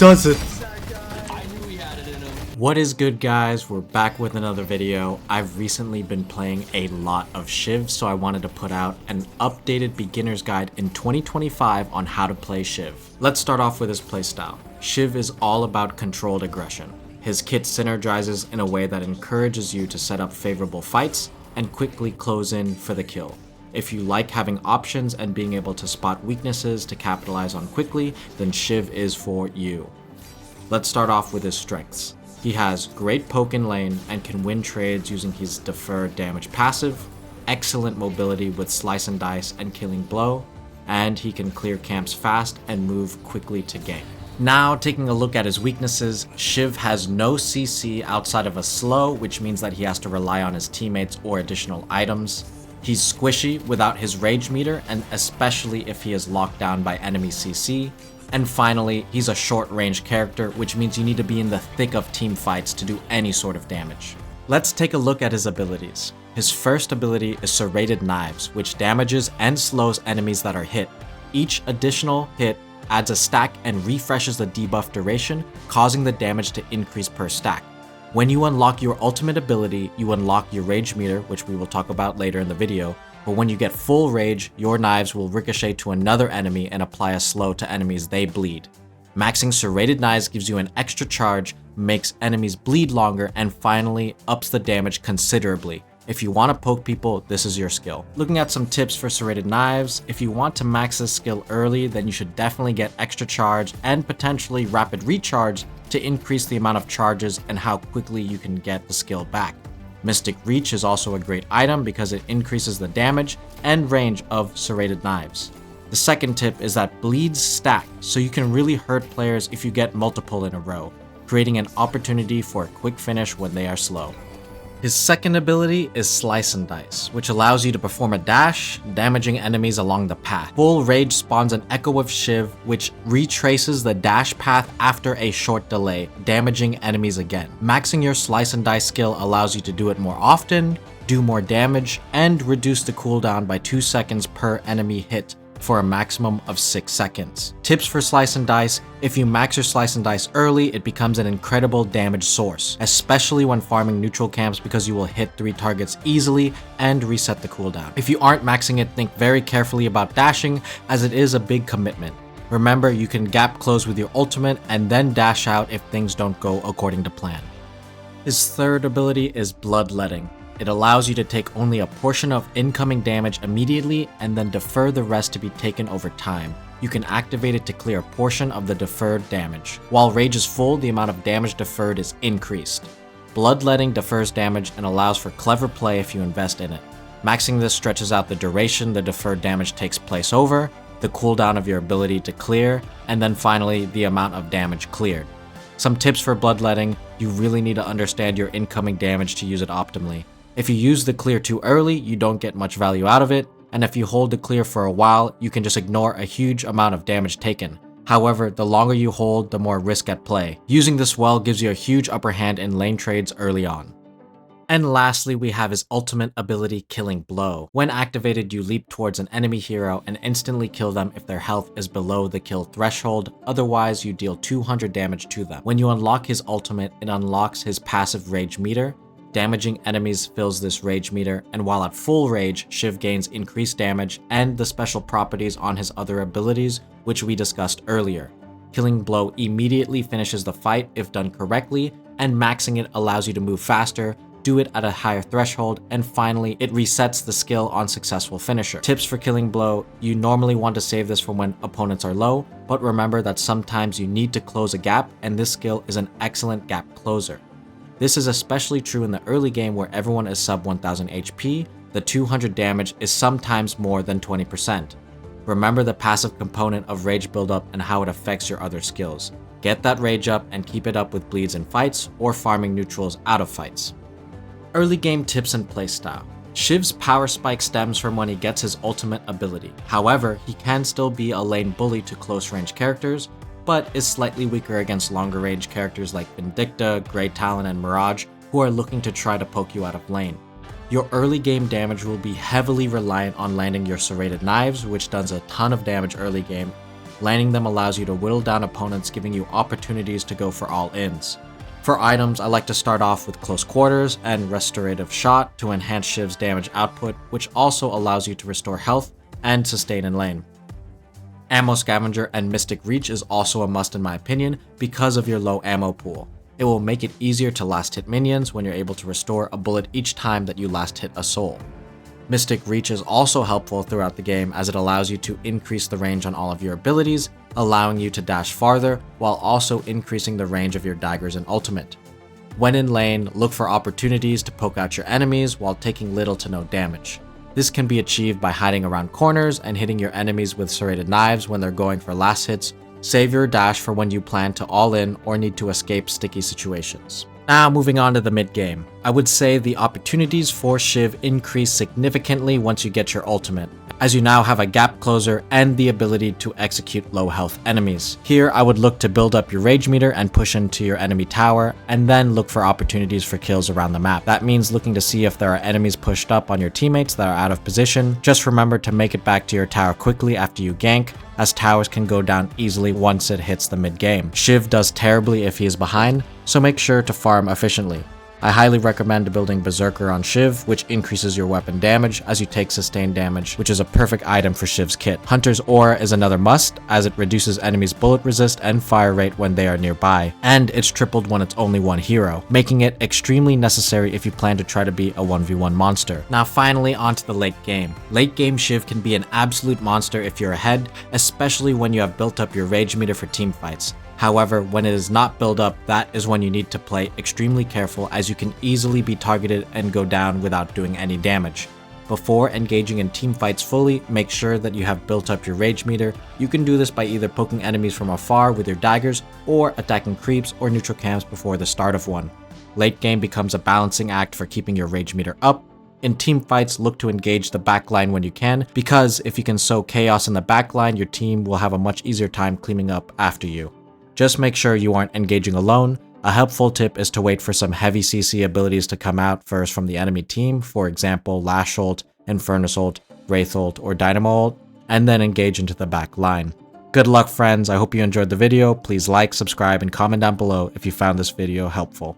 does it! I knew he had it in him. What is good, guys? We're back with another video. I've recently been playing a lot of Shiv, so I wanted to put out an updated beginner's guide in 2025 on how to play Shiv. Let's start off with his playstyle. Shiv is all about controlled aggression. His kit synergizes in a way that encourages you to set up favorable fights and quickly close in for the kill. If you like having options and being able to spot weaknesses to capitalize on quickly, then Shiv is for you. Let's start off with his strengths. He has great poke in lane and can win trades using his deferred damage passive, excellent mobility with slice and dice and killing blow, and he can clear camps fast and move quickly to gank. Now, taking a look at his weaknesses, Shiv has no CC outside of a slow, which means that he has to rely on his teammates or additional items. He's squishy without his rage meter, and especially if he is locked down by enemy CC. And finally, he's a short-range character, which means you need to be in the thick of team fights to do any sort of damage. Let's take a look at his abilities. His first ability is Serrated Knives, which damages and slows enemies that are hit. Each additional hit adds a stack and refreshes the debuff duration, causing the damage to increase per stack. When you unlock your ultimate ability, you unlock your rage meter, which we will talk about later in the video, but when you get full rage, your knives will ricochet to another enemy and apply a slow to enemies they bleed. Maxing Serrated Knives gives you an extra charge, makes enemies bleed longer, and finally ups the damage considerably. If you want to poke people, this is your skill. Looking at some tips for Serrated Knives, if you want to max this skill early, then you should definitely get extra charge and potentially rapid recharge to increase the amount of charges and how quickly you can get the skill back. Mystic Reach is also a great item because it increases the damage and range of Serrated Knives. The second tip is that bleeds stack, so you can really hurt players if you get multiple in a row, creating an opportunity for a quick finish when they are slow. His second ability is Slice and Dice, which allows you to perform a dash, damaging enemies along the path. Full Rage spawns an Echo of Shiv, which retraces the dash path after a short delay, damaging enemies again. Maxing your Slice and Dice skill allows you to do it more often, do more damage, and reduce the cooldown by 2 seconds per enemy hit, for a maximum of 6 seconds. Tips for Slice and Dice: if you max your Slice and Dice early, it becomes an incredible damage source, especially when farming neutral camps because you will hit 3 targets easily and reset the cooldown. If you aren't maxing it, think very carefully about dashing, as it is a big commitment. Remember, you can gap close with your ultimate and then dash out if things don't go according to plan. His third ability is Bloodletting. It allows you to take only a portion of incoming damage immediately and then defer the rest to be taken over time. You can activate it to clear a portion of the deferred damage. While Rage is full, the amount of damage deferred is increased. Bloodletting defers damage and allows for clever play if you invest in it. Maxing this stretches out the duration the deferred damage takes place over, the cooldown of your ability to clear, and then finally the amount of damage cleared. Some tips for Bloodletting: you really need to understand your incoming damage to use it optimally. If you use the clear too early, you don't get much value out of it, and if you hold the clear for a while, you can just ignore a huge amount of damage taken. However, the longer you hold, the more risk at play. Using this well gives you a huge upper hand in lane trades early on. And lastly, we have his ultimate ability, Killing Blow. When activated, you leap towards an enemy hero and instantly kill them if their health is below the kill threshold, otherwise you deal 200 damage to them. When you unlock his ultimate, it unlocks his passive rage meter. Damaging enemies fills this rage meter, and while at full rage, Shiv gains increased damage and the special properties on his other abilities, which we discussed earlier. Killing Blow immediately finishes the fight if done correctly, and maxing it allows you to move faster, do it at a higher threshold, and finally, it resets the skill on successful finisher. Tips for Killing Blow: you normally want to save this for when opponents are low, but remember that sometimes you need to close a gap, and this skill is an excellent gap closer. This is especially true in the early game where everyone is sub 1000 HP, the 200 damage is sometimes more than 20%. Remember the passive component of rage buildup and how it affects your other skills. Get that rage up and keep it up with bleeds in fights or farming neutrals out of fights. Early game tips and playstyle. Shiv's power spike stems from when he gets his ultimate ability. However, he can still be a lane bully to close range characters, but is slightly weaker against longer range characters like Vindicta, Grey Talon, and Mirage, who are looking to try to poke you out of lane. Your early game damage will be heavily reliant on landing your Serrated Knives, which does a ton of damage early game, Landing them allows you to whittle down opponents, giving you opportunities to go for all-ins. For items, I like to start off with Close Quarters and Restorative Shot to enhance Shiv's damage output, which also allows you to restore health and sustain in lane. Ammo Scavenger and Mystic Reach is also a must in my opinion because of your low ammo pool. It will make it easier to last hit minions when you're able to restore a bullet each time that you last hit a soul. Mystic Reach is also helpful throughout the game as it allows you to increase the range on all of your abilities, allowing you to dash farther while also increasing the range of your daggers and ultimate. When in lane, look for opportunities to poke out your enemies while taking little to no damage. This can be achieved by hiding around corners and hitting your enemies with serrated knives when they're going for last hits. Save your dash for when you plan to all in or need to escape sticky situations. Now moving on to the mid game. I would say the opportunities for Shiv increase significantly once you get your ultimate, as you now have a gap closer and the ability to execute low health enemies. Here I would look to build up your rage meter and push into your enemy tower, and then look for opportunities for kills around the map. That means looking to see if there are enemies pushed up on your teammates that are out of position. Just remember to make it back to your tower quickly after you gank, as towers can go down easily once it hits the mid game. Shiv does terribly if he is behind, so make sure to farm efficiently. I highly recommend building Berserker on Shiv, which increases your weapon damage as you take sustained damage, which is a perfect item for Shiv's kit. Hunter's Aura is another must, as it reduces enemies' bullet resist and fire rate when they are nearby, and it's tripled when it's only one hero, making it extremely necessary if you plan to try to beat a 1v1 monster. Now finally onto the late game. Late game Shiv can be an absolute monster if you're ahead, especially when you have built up your rage meter for team fights. However, when it is not built up, that is when you need to play extremely careful, as you can easily be targeted and go down without doing any damage. Before engaging in team fights fully, make sure that you have built up your rage meter. You can do this by either poking enemies from afar with your daggers, or attacking creeps or neutral camps before the start of one. Late game becomes a balancing act for keeping your rage meter up. In team fights, look to engage the backline when you can, because if you can sow chaos in the backline, your team will have a much easier time cleaning up after you. Just make sure you aren't engaging alone. A helpful tip is to wait for some heavy CC abilities to come out first from the enemy team, for example Lash Ult, Infernus Ult, Wraith Ult, or Dynamo Ult, and then engage into the back line. Good luck friends, I hope you enjoyed the video. Please like, subscribe, and comment down below if you found this video helpful.